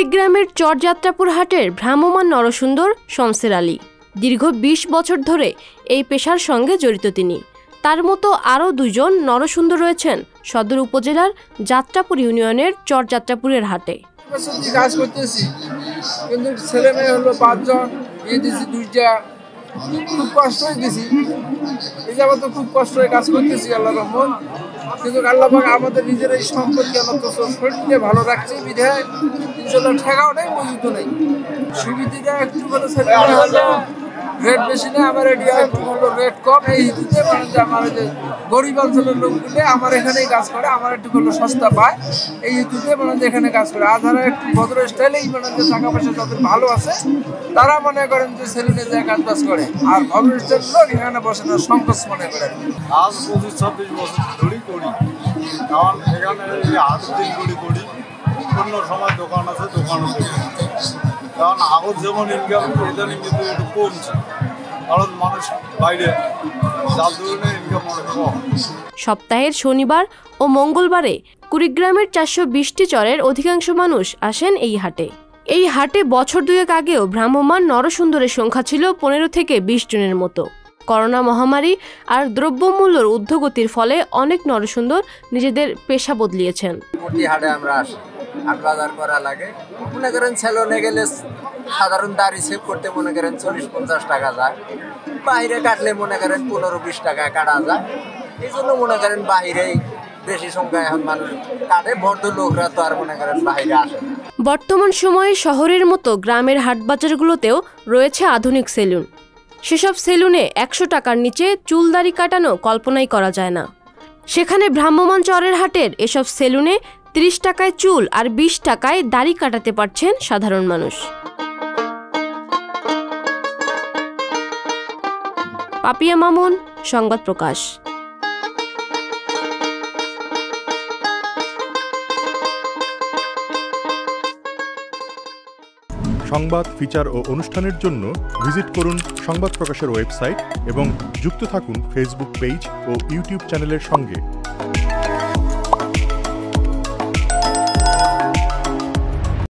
কুড়িগ্রামের চরযাত্রাপুর হাটের ভ্রাম্যমাণ নরসুন্দর শমসের আলী। দীর্ঘ ২০ বছর ধরে এই পেশার সঙ্গে জড়িত তিনি। তার মতো আরও দুজন নরসুন্দর রয়েছেন সদর উপজেলার যাত্রাপুর ইউনিয়নের চরযাত্রাপুরের হাটে। কাজ করতেছি, কিন্তু ছেলে মেয়ে হলো ৫ জন, বিয়ে দিয়েছি ২টা, খুব কষ্ট হয়ে গেছি। এই যাবত খুব কষ্ট হয়ে কাজ করতেছি আল্লাহ রহমান। কিন্তু আল্লাহ পাক আমাদের নিজের এই সম্পর্কে শরীরকে ভালো রাখছে বিধায় ইনশাল্লাহ ঠেকাও নেই, মজুদও নেই। সুবিধাটা একটু হলো রেট বেশি না, আমার এরিয়া একটু হলো রেট কম। এই হিসেবে মানে যে আমার যে গরিব অঞ্চলের লোকগুলো আমার এখানেই কাজ করে, আমার একটু হলো সস্তা পায়। এই হিসেবে মানে যে এখানে কাজ করে। আর যারা একটু ভদ্র স্টাইলেই মানে যে টাকা পয়সা যাদের ভালো আছে তারা মনে করেন যে সেলুনে যায় কাজ বাজ করে, আর ভদ্র স্টাইলের লোক এখানে বসে না, সংকোচ মনে করে। আজ ২৫-২৬ বছর ধরেই করি, কারণ এখানে হাটের দিনগুলি করি। অন্য সময় দোকান আছে, দোকানও করি। কারণ আগত যেমন ইনকাম ইদানিং কিন্তু একটু কমছে, কারণ মানুষ বাইরে যার ধরনের ইনকাম অনেক কম। সপ্তাহের শনিবার ও মঙ্গলবারে কুড়িগ্রামের ৪২০টি চরের অধিকাংশ মানুষ আসেন এই হাটে। এই হাটে বছর দুয়েক আগেও ভ্রাম্যমাণ নরসুন্দরের সংখ্যা ছিল ১৫ থেকে ২০ জনের মতো। করোনা মহামারী আর দ্রব্যমূল্যের ঊর্ধ্বগতির ফলে অনেক নরসুন্দর নিজেদের পেশা বদলিয়েছেন। হাটে আমরা আসি, হাট বাজার করা লাগে। মনে করেন সেলুনে গেলে সাধারণ দাড়ি সেভ করতে মনে করেন ৪০-৫০ টাকা যায়, বাইরে কাটলে মনে করেন ১৫-২০ টাকা কাটা যায়। এই জন্য মনে করেন বাহিরেই বেশি সংখ্যায় এখন মানুষ কাটে, ভদ্র লোকরা তো আর মনে করেন বাহিরে আসে না। বর্তমান সময়ে শহরের মতো গ্রামের হাট বাজারগুলোতেও রয়েছে আধুনিক সেলুন। সেসব সেলুনে ১০০ টাকার নিচে চুল দাড়ি কাটানো কল্পনাই করা যায় না। সেখানে ভ্রাম্যমাণ চরের হাটের এসব সেলুনে ৩০ টাকায় চুল আর ২০ টাকায় দাড়ি কাটাতে পারছেন সাধারণ মানুষ। পাপিয়া মামুন, সংবাদ প্রকাশ। সংবাদ, ফিচার ও অনুষ্ঠানের জন্য ভিজিট করুন সংবাদ প্রকাশের ওয়েবসাইট এবং যুক্ত থাকুন ফেসবুক পেজ ও ইউটিউব চ্যানেলের সঙ্গে।